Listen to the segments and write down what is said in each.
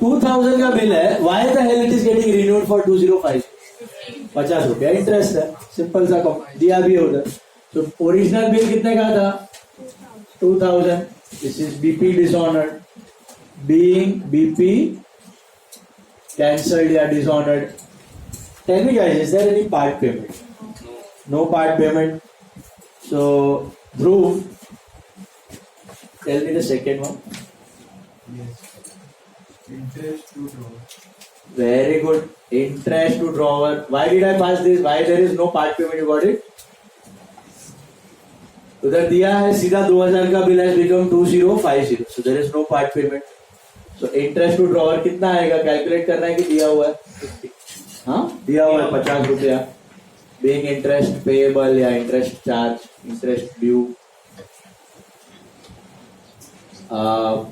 2000 का बिल है, why the hell it is getting renewed for 205? 50 रुपया इंटरेस्ट है, सिंपल सा कम दिया भी है उधर। तो ओरिजिनल बिल कितने का था? 2000. This is BP dishonoured, being BP cancelled या dishonoured. Tell me guys, is there any part payment? No part payment. So Dhruv, tell me the second one. Yes. Interest to draw. Very good. Interest to drawer. Why did I pass this? Why there is no part payment? You got it? उधर दिया है सीधा 2000 का bill has become 2050. So there is no part payment. So interest to drawer कितना आएगा? Calculate करना है कि दिया हुआ है? हाँ, दिया हुआ है 50 रुपया. Being interest payable या interest charge, interest due.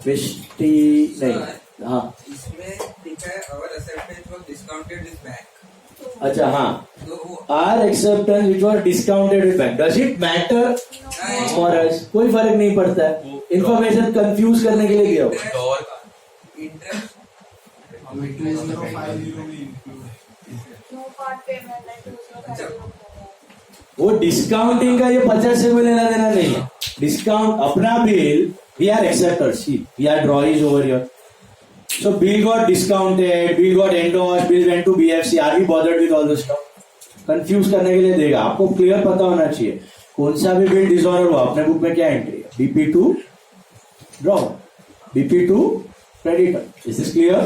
मिष्टी नहीं, हाँ इसमें लिखा है our acceptance was discounted with bank. अच्छा, हाँ, our acceptance which was discounted with bank. Does it matter for us? कोई फर्क नहीं पड़ता है. इंफॉर्मेशन कंफ्यूज करने के लिए दिया हुआ. Interest. वो डिस्काउंटिंग का ये 50 से कोई लेना देना नहीं है. डिस्काउंट अपना bill, we are acceptors. See, we are drawees over here. So bill got discounted, bill got endorsed, bill went to BFC. Are we bothered with all this stuff? Confuse करने के लिए देगा. आपको क्लियर पता होना चाहिए कौन सा भी बिल डिसऑनर हुआ, अपने बुक में क्या एंट्री है? BP2 drawer, BP2 creditor. Is this clear?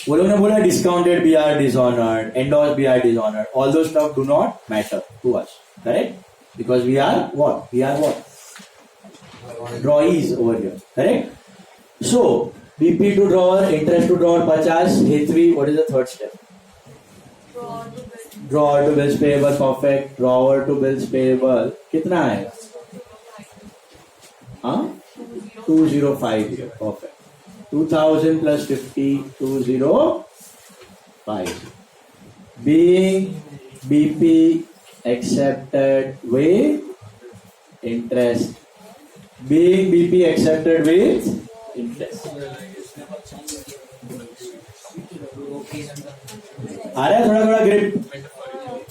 वो लोग ने बोला discounted B R dishonoured, endorse B R dishonoured. Although stuff do not matter to us, correct? Because we are what? We are what? Drawees over here, correct? So BP to drawer, interest to drawer 50. H3, what is the third step? Drawer to bills payable, perfect. Drawer to bills payable कितना आएगा? हाँ, 205 here, perfect. 2000 plus 50, 205. Being BP accepted with interest. Being BP accepted with interest. आ रहा है थोड़ा थोड़ा grip.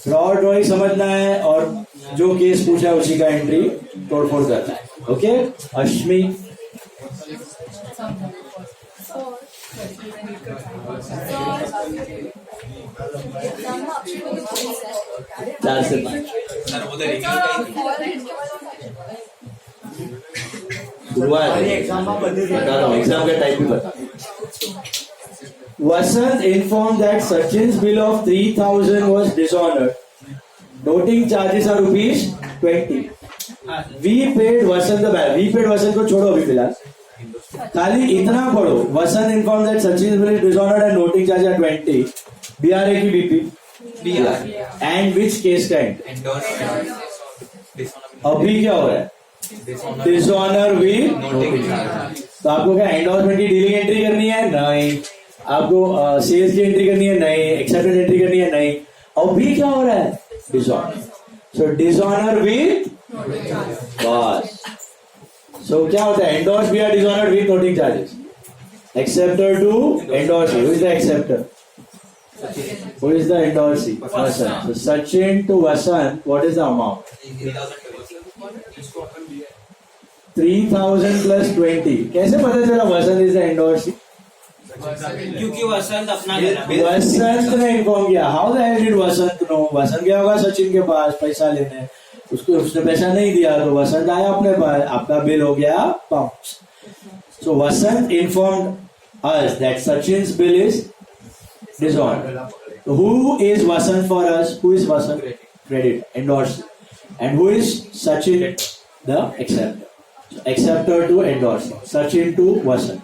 Draw drawing समझना है और जो केस पूछा है उसी का एंट्री तोड़फोड़ करना है. ओके अश्मी, चार से पाँच. एग्जाम का टाइप भी बता. Vasant informed that Sachin's bill of 3000 was dishonored. Noting charges are ₹20. We paid Vasant the balance. We paid Vasant को छोड़ो अभी फिलहाल, खाली इतना पढ़ो. Vasant informed that Sachin's bill is dishonored and noting charges are 20. BRA की BP? BR. And which case का end? अभी क्या हो रहा है? Dishonour with noting charge. तो आपको क्या एंडोर्समेंट की डीलिंग एंट्री करनी है? नहीं. आपको सेल्स की एंट्री करनी है? नहीं. एक्सेप्टेंस एंट्री करनी है? नहीं. और भी क्या हो रहा है? डिसऑनर. सो डिसऑनर विद बस. सो क्या होता है? Endorse B R dishonour with noting charges. Acceptor to endorse. Who is the acceptor? Who is the endorsee? Vasant. So Sachin to Vasant, what is the amount? 3000 plus 20. कैसे पता चला वसंत is the endorsee? क्योंकि वसंत अपना वसंत ने inform किया. How the hell did Vasant know? Vasant गया होगा सचिन के पास पैसा लेने, उसको उसने पैसा नहीं दिया तो वसंत आया अपने पास, आपका बिल हो गया bounce. So Vasant informed us that Sachin's bill is dishonored. So who is Vasant for us? Who is Vasant? Credit, endorsed. And who is Sachin? The acceptor. So acceptor to endorsed. Sachin to Vasant.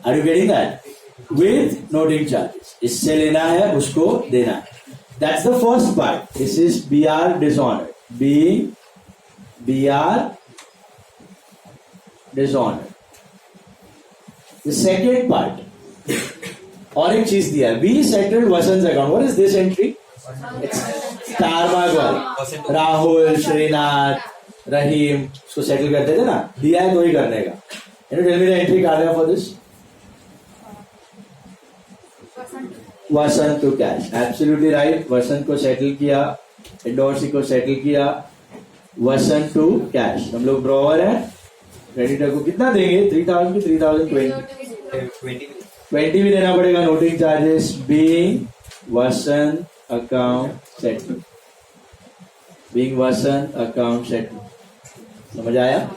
Are you getting that? With noting charges. इससे लेना है, उसको देना है. That's the first part. This is BR dishonored. Being BR dishonored. The second part. और एक चीज दिया है. We settled Vasant account. What is this entry? Star mark वाली. राहुल, श्रीनाथ, रहीम उसको सेटल करते थे ना, दिया है तो ही करने का. Tell me the entry card for this. Vasant to cash, absolutely right. Vasant को सेटल किया, एंडोर्सी को सेटल किया, वसंत टू कैश। हम लोग ड्रॉवर है, क्रेडिटर को कितना देंगे? 3000 की 3020 20 भी देना पड़ेगा। नोटिंग चार्जेस बीइंग वसंत अकाउंट सेटल, बीइंग वसंत अकाउंट सेटल। समझ आया?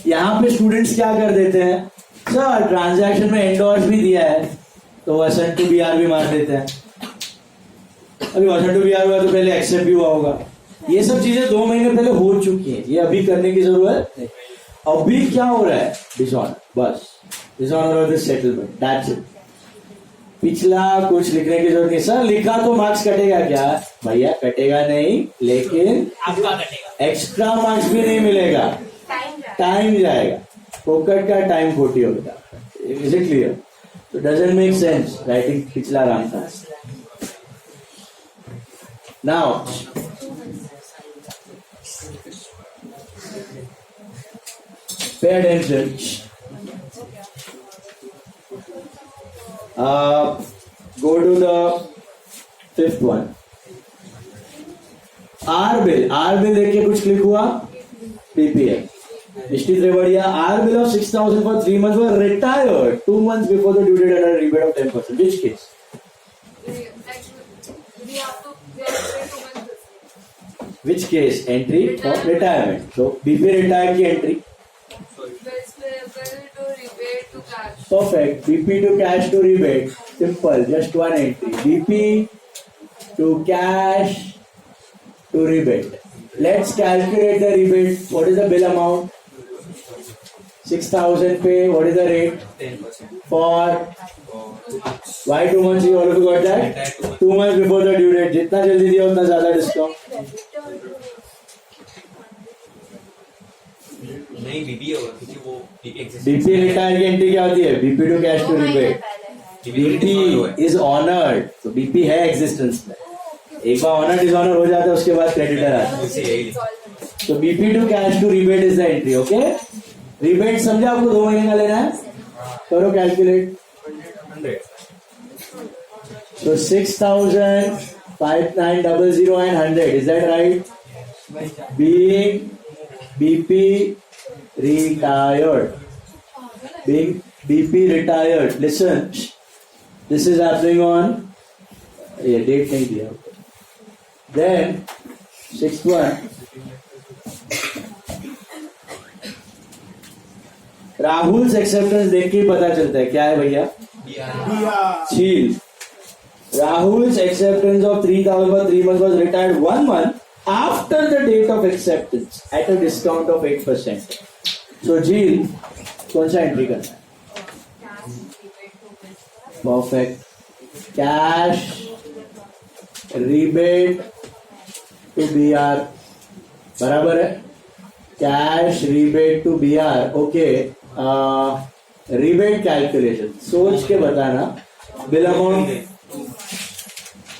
यहाँ पे स्टूडेंट्स क्या कर देते हैं, सर ट्रांजैक्शन में एंडोर्स भी दिया है तो वसंत टू बीआर भी मार देते हैं। अभी वसंत टू बीआर हुआ तो पहले एक्सेप्ट भी हुआ होगा। ये सब चीजें 2 महीने पहले हो चुकी हैं, ये अभी करने की जरूरत नहीं। अभी क्या हो रहा है? डिसऑनर, बस dishonour of this settlement, that's it. पिछला कुछ लिखने की जरूरत नहीं। सर लिखा तो मार्क्स कटेगा क्या? भैया कटेगा नहीं, लेकिन आपका कटेगा। एक्स्ट्रा मार्क्स भी नहीं मिलेगा, टाइम जाएगा। फोकट का टाइम खोटी होता है। Is it clear? तो डजंट मेक सेंस राइटिंग पिछला राम था। Now pay attention. Go to the 5th one. R bill देख के कुछ क्लिक हुआ? PPF. Mr. Trevadia, R bill of 6,000 for 3 months were retired 2 months before the due date at a rebate of 10%. Which case? Which case? Entry for retirement. So BP retire की entry. Perfect. BP to cash to rebate. Simple. Just one entry. BP to cash to rebate. Let's calculate the rebate. What is the bill amount? 6,000 pay. What is the rate? 10%. For why 2 months? You already got that? 2 months before the due date. जितना जल्दी दिया उतना ज्यादा discount. नहीं बीबी होगा क्योंकि वो BP retire की एंट्री क्या होती है? BP to cash to rebate. BP is honoured, तो बीपी है एग्जिस्टेंस में। एक बार ऑनर डिसऑनर हो जाता है उसके बाद क्रेडिटर आता है। तो BP to cash to rebate is the entry. Okay, rebate समझा आपको? 2 महीने का लेना है, करो calculate. 100. So 6,000, 5900 and 100. Is that right? Being BP retired. Being BP retired. Listen, this is happening on. Yeah, date नहीं दिया. Then 6th one. Rahul's acceptance देख के ही पता चलता है क्या है भैया? Chill. Rahul's acceptance of 3,000 for 3 months was retired 1 month after the date of acceptance at a discount of 8%. So, Jill, कौन सा एंट्री करना है? Perfect. Cash rebate to BR बराबर है? Cash rebate to BR. Okay. Rebate calculation. सोच के बताना. Bill amount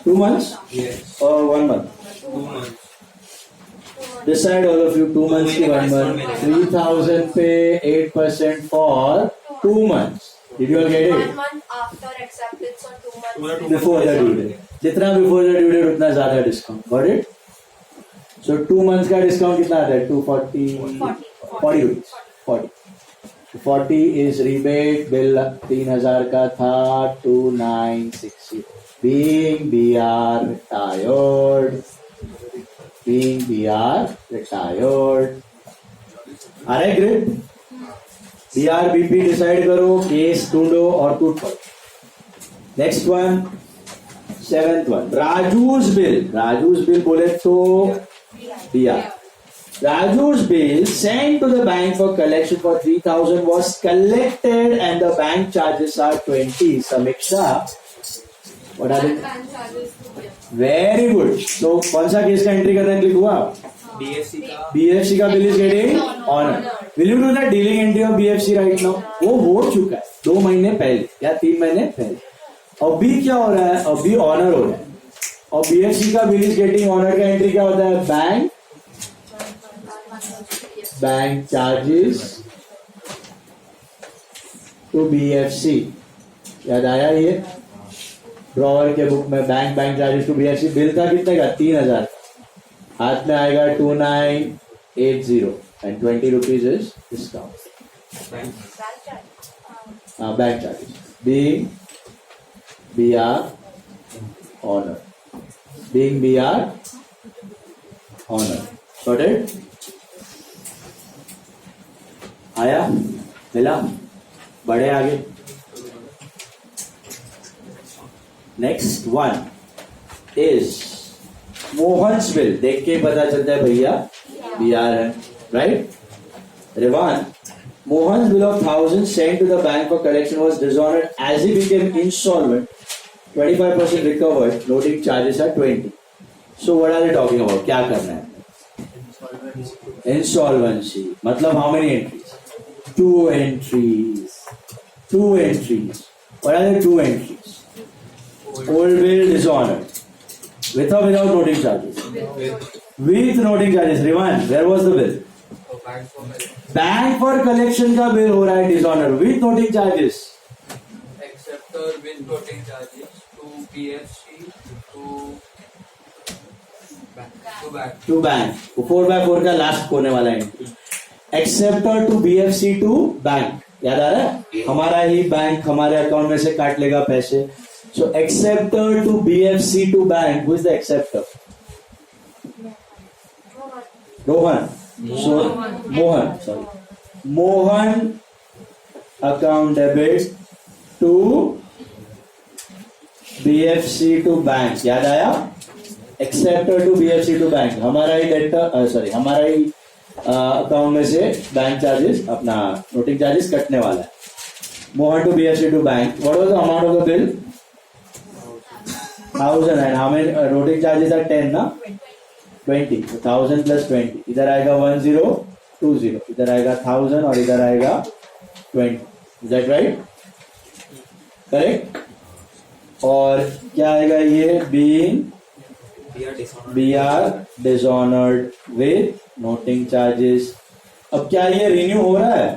2 months? Yes. Or 1 month? 2 months. Decide all of you. 2 months की 1 month. 3,000 pay 8% for 2 months. Did you all get 1 it? month after acceptance or 2 months Before the due date. जितना before the due date उतना ज्यादा discount. Got it? So 2 months का discount कितना आता है? 240 40 rupees. 40. 40 is rebate. Bill 3,000 का था 2,960. Being BR retired. Being BR retired. आ रहा है ग्रिड? BR BP डिसाइड करो, केस ढूंढो और टूट पड़ो। Next one, 7th one, Raju's bill बोले तो BR. Raju's bill sent to the bank for collection for 3,000 was collected and the bank charges are 20. Samiksha, what are they? Very good. So कौन सा case का entry करना click हुआ? BFC का bill is getting honour. Will you do that dealing entry of BFC right now? वो हो चुका है 2 महीने पहले या 3 महीने पहले. अभी क्या हो रहा है? अभी ऑनर हो रहा है और BFC का बिल इज गेटिंग ऑनर का एंट्री क्या होता है? Bank charges to BFC. याद आया ये? ड्रॉवर के बुक में bank charges to BFC bill था कितने का 3000, हाथ में आएगा 2980 and 20 rupees is discount. Bank charges being BR honor. Being BR honor. Sorted? आया मिला बढ़े आगे. Next one is Mohan's bill. देख के पता चलता है भैया BR है, right. Revan, Mohan's bill of 1,000 sent to the bank for collection was dishonored as he became insolvent. 25% recovered. Noting charges are 20. So what are they talking about? क्या करना है? Insolvency. मतलब how many entries? 2 entries. 2 entries. What are the 2 entries? Old bill dishonored. With or without noting charges? With noting charges. Revan, where was the bill? Bank for collection का bill हो रहा है dishonour with noting charges. Acceptor with noting charges to PFC to bank. 4/4 का last होने वाला है. Acceptor to BFC to bank. याद आ रहा है हमारा ही बैंक हमारे अकाउंट में से काट लेगा पैसे. So acceptor to BFC to bank. Who is the acceptor? Rohan. So Mohan account debit to BFC to bank. याद आया? Acceptor to BFC to bank. हमारा ही डेटर हमारा ही अकाउंट में से बैंक चार्जेस अपना नोटिंग चार्जेस कटने वाला है. Mohan to BFC to bank. What was the amount of the bill? 1,000 and how many noting charges are 10 ना? 20. 1000 plus 20. इधर आएगा 1020. इधर आएगा 1000 और इधर आएगा 20. Is that right? Correct? और क्या आएगा ये? Being BR dishonored with noting charges. अब क्या ये रिन्यू हो रहा है?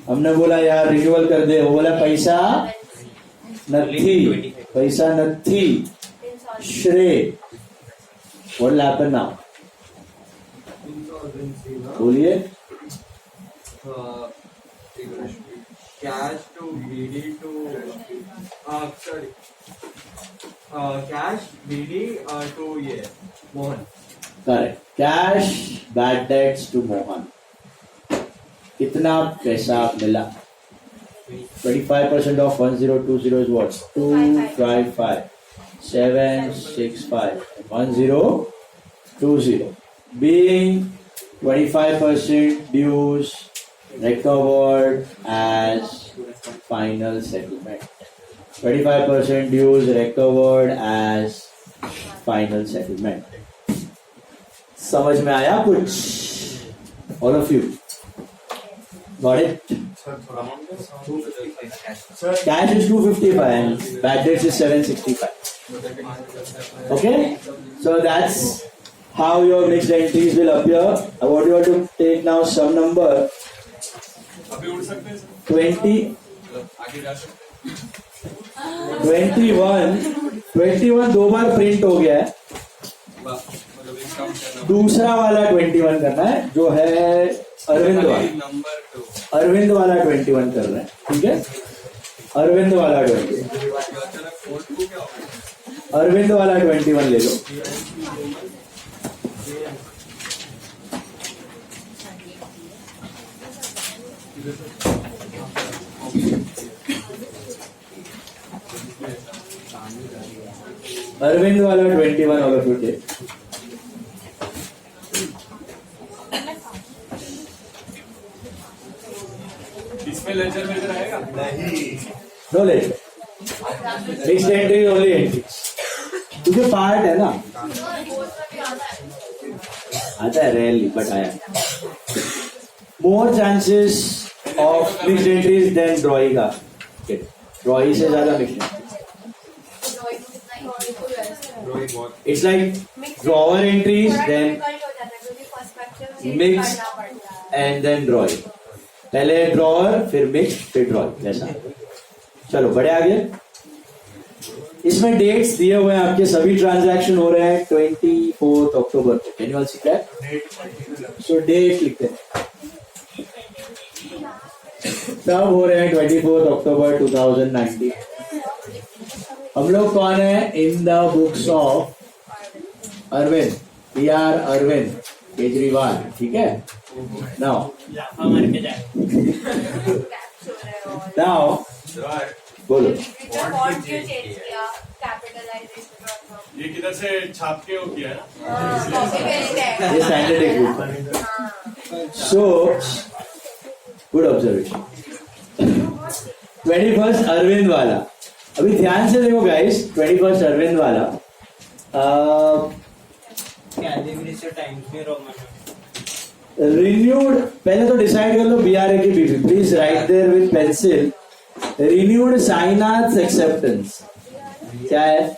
हमने बोला यार रिन्यूअल कर दे. वो बोला पैसा नथी. पैसा नथी. श्रेय. What will happen now? बोलिए. cash to BD to cash BD to Mohan. Correct. Cash bad debts to Mohan. कितना पैसा मिला? 25% of 1020 is what? 255. 765 1020. Being 25% dues recovered as final settlement. 25% dues recovered as final settlement. समझ में आया कुछ? All of you got it? Cash is 255 and bad debts is 765. Okay, so that's how your mixed entries will appear. I want you all to take now some number 20, 21 दो बार print हो गया है. दूसरा वाला 21 करना है जो है अरविंद वाला 21 कर रहे हैं. ठीक है, अरविंद वाला 21 ले लो. अरविंद वाला 21 ऑल ऑफ यू टेक. इसमें लेजर मेजर आएगा नहीं. No ledger. Mixed entry only entry. तुझे पार्ट है ना? आता है रेयरली बट आया. More chances of mixed entries then drawee का. ड्रॉई से ज्यादा mixed. It's like drawer entries then mix and then drawee. पहले ड्रॉवर फिर मिक्स फिर ड्रॉई. जैसा. चलो बड़े आगे. इसमें डेट्स दिए हुए हैं आपके, सभी ट्रांजैक्शन हो रहे हैं 24 अक्टूबर को। Can you all see that? So date लिखते हैं, सब हो रहे हैं 24 अक्टूबर 2019। हम लोग कौन है? In the books of Arvind, PR Arvind Kejriwal, ठीक है। नाउ हमारे के जाए नाउ बोलो। फॉन्ट क्यों चेंज किया? कैपिटलाइजेशन और ये किधर से छाप के वो किया है ना? कॉपी पेस्ट है। ये स्टैंडर्ड एक बुक। हाँ। So good observation. 21 अरविंद वाला, अभी ध्यान से देखो गाइस, 21 अरविंद वाला टाइम्स में रोमन रिन्यूड, पहले तो डिसाइड कर लो BRA की BP, please write there with pencil. Renewed Sainath acceptance क्या है?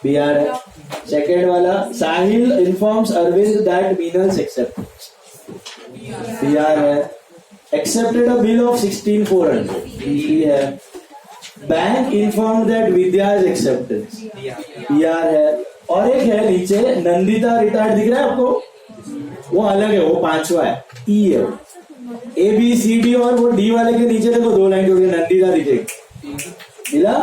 BRA। सेकेंड वाला Sahil informs Arvind that Meenal's acceptance, BRA। Accepted a bill of 16,400, BP है। Bank inform that Vidya's acceptance, PR है। और एक है नीचे नंदिता रिटायर्ड, दिख रहा है आपको? वो अलग है, वो 5वां है, E है। ABCD और वो D वाले के नीचे देखो 2 लाइन जोड़िए, नंदिता दिखेगी, मिला?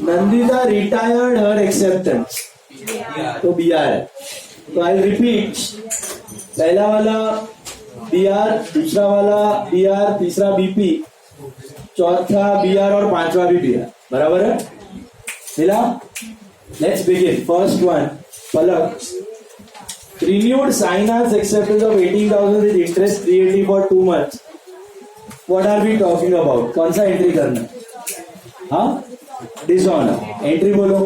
नंदिता रिटायर्ड हर एक्सेप्टेंस, तो BR है। तो आई रिपीट, पहला वाला BR, दूसरा वाला BR, तीसरा BP, चौथा BR और 5वां भी BR, बराबर है? मिला? Let's begin. First one, Palak. Renewed Sainath's acceptance of 18,000 with interest 380 for 2 months. What are we talking about? कौन सा एंट्री करना? हाँ, डिसऑनर। एंट्री बोलो।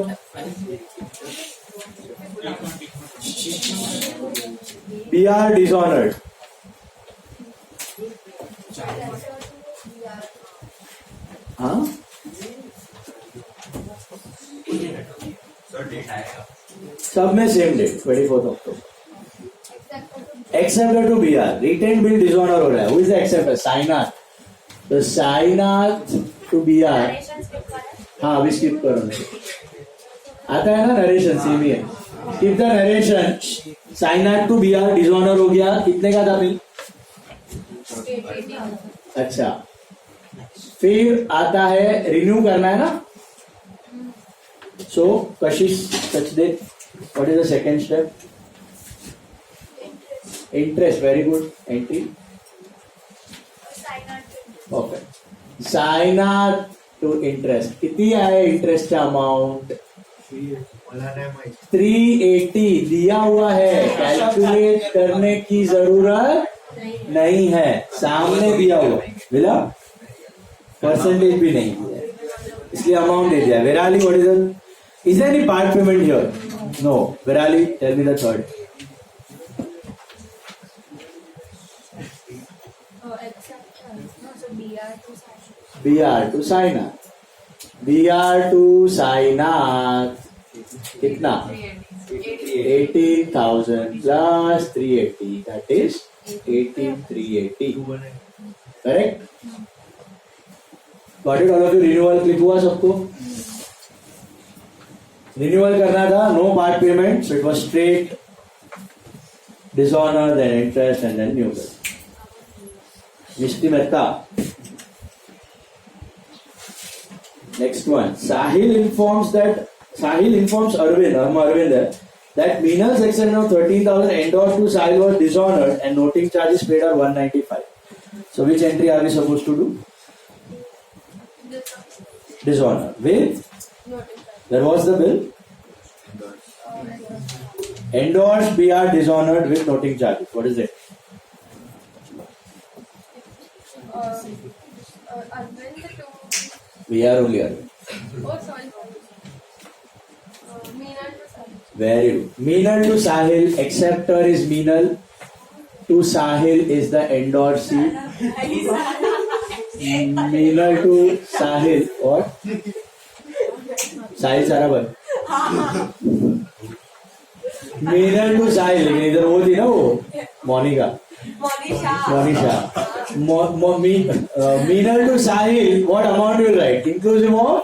BR dishonoured. हाँ, सब में same date 24 October. Accepted to BR, retain bill dishonour हो रहा है। Who is accepted? साइनाथ। तो Sainath to BR। Narration skip करें। हाँ, अभी स्किप करो, आता है ना नरेशन, सेम ही है। Skip the narration. Sainath to BR dishonour हो गया, कितने का था बिल? अच्छा, फिर आता है रिन्यू करना है ना। सो कशिश सच दे, what is the second step? Interest, very good, entry okay. Sainath to interest, कितनी है इंटरेस्ट का अमाउंट? 380 दिया हुआ है, कैलकुलेट करने की जरूरत नहीं है, सामने दिया हुआ, मिला? परसेंटेज भी नहीं दिया, इसलिए अमाउंट दे दिया। वेराली, what is the, is there any part payment here? No. Virali, tell me the third. BR to Sainath. BR to Sainath. कितना? 18,000 plus 380. That is 18,380. Correct? Got it? All of you, renewal click हुआ सबको? Renewal करना था, no part payment, so it was straight dishonour, then interest and then new bill. Mishti Mehta. Next one, Sahil informs Arvind, हम Arvind है, that Meenal's extension of 13,000 endorsed to Sahil was dishonored and noting charges paid are 195. So which entry are we supposed to do? Dishonor. With? Where was the bill? Endorsed BR dishonored with noting charges. What is it? Arvind to. BR only Arvind. Oh, sorry. Meenal to Sahil. Very good. Meenal to Sahil. Acceptor is Meenal. To Sahil is the endorsee. Meenal to Sahil. What? Sahil Sarabhai. Meenal to Sahil, लेकिन इधर वो थी ना, वो Monika, Monisha. Meenal to Sahil, what amount you will write? Inclusive of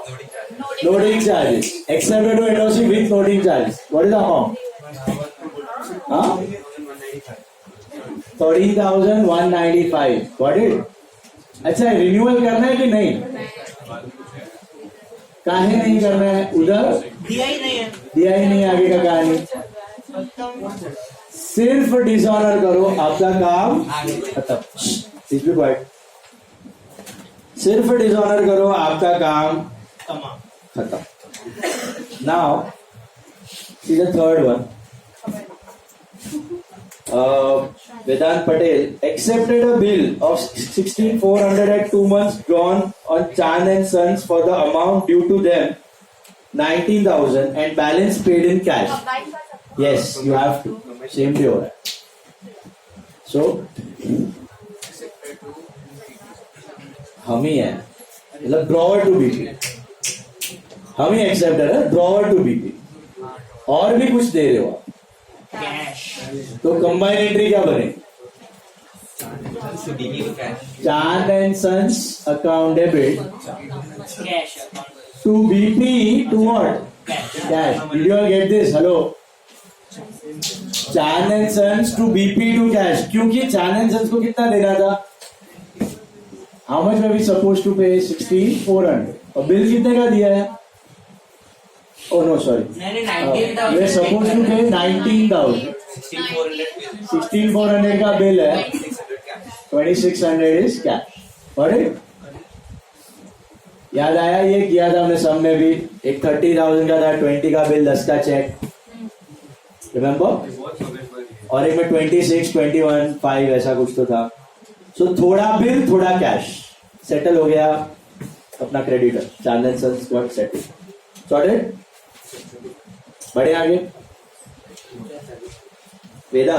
loading charges. Accepted to NOC with loading charges. What is the amount? Huh? 13,195. Got it? अच्छा renewal करना है कि नहीं? काहे नहीं करना है? उधर दिया ही नहीं है। दिया ही नहीं आगे का कहानी। सिर्फ डिसऑनर करो आपका काम खत्म। Please be quiet. सिर्फ डिसऑनर करो आपका काम तमाम। खत्म। Now see the third one. Vedant Patel accepted a bill of 16,400 at 2 months drawn on Chand and Sons for the amount due to them 19,000 and balance paid in cash. Combine कर सकते Yes, you have to. Same day हो रहा है. So हम ही है मतलब drawer to BP हम ही acceptor है ड्रॉवर टू बीपी और भी कुछ दे रहे हो आप कैश। तो कंबाइन एंट्री क्या बने Chand and Sons account debit cash account. To BP to what cash did you get this hello Chand and Sons to BP to cash क्योंकि चांद एंड सन्स को कितना देना था how much were we suppose to pay 16,400 और bill कितने का दिया है Oh no, sorry. नहीं 19,000। We're supposed to pay 19,000. 16,400 का बिल है. 2,600 is cash. Got it? याद आया ये किया था हमने सब में भी एक 30,000 का था 20 का बिल 10 का चेक रिमेम्बर और एक में 26, 21, 5 ऐसा कुछ तो था. सो थोड़ा बिल थोड़ा कैश सेटल हो गया अपना creditor Chand and sons got settle sorted. बढ़े आगे Veda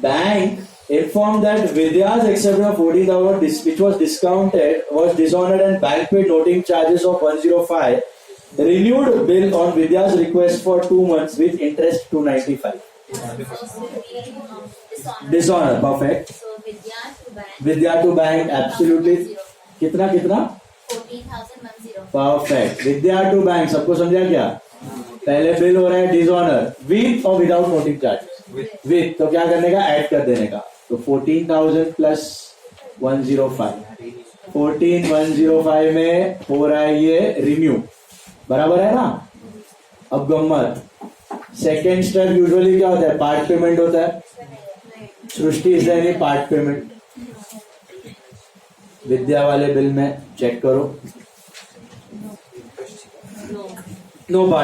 bank informed that Vidya's acceptance of 40,000 which was discounted was dishonored and bank paid noting charges of 105 renewed bill on Vidya's request for 2 months with interest 295 dishonor perfect So Vidya to bank absolutely कितना 14,110. Perfect Vidya to bank सबको समझा क्या पहले bill हो रहा है dishonour with और without noting charges with तो क्या करने का ऐड कर देने का तो 14,000 प्लस 105 14,105 में हो रहा है ये रिन्यू बराबर है ना. अब गम्मत सेकेंड स्टेप यूजुअली क्या होता है पार्ट पेमेंट होता है. सृष्टि इज एनी पार्ट पेमेंट विद्या वाले बिल में चेक करो नो पार्ट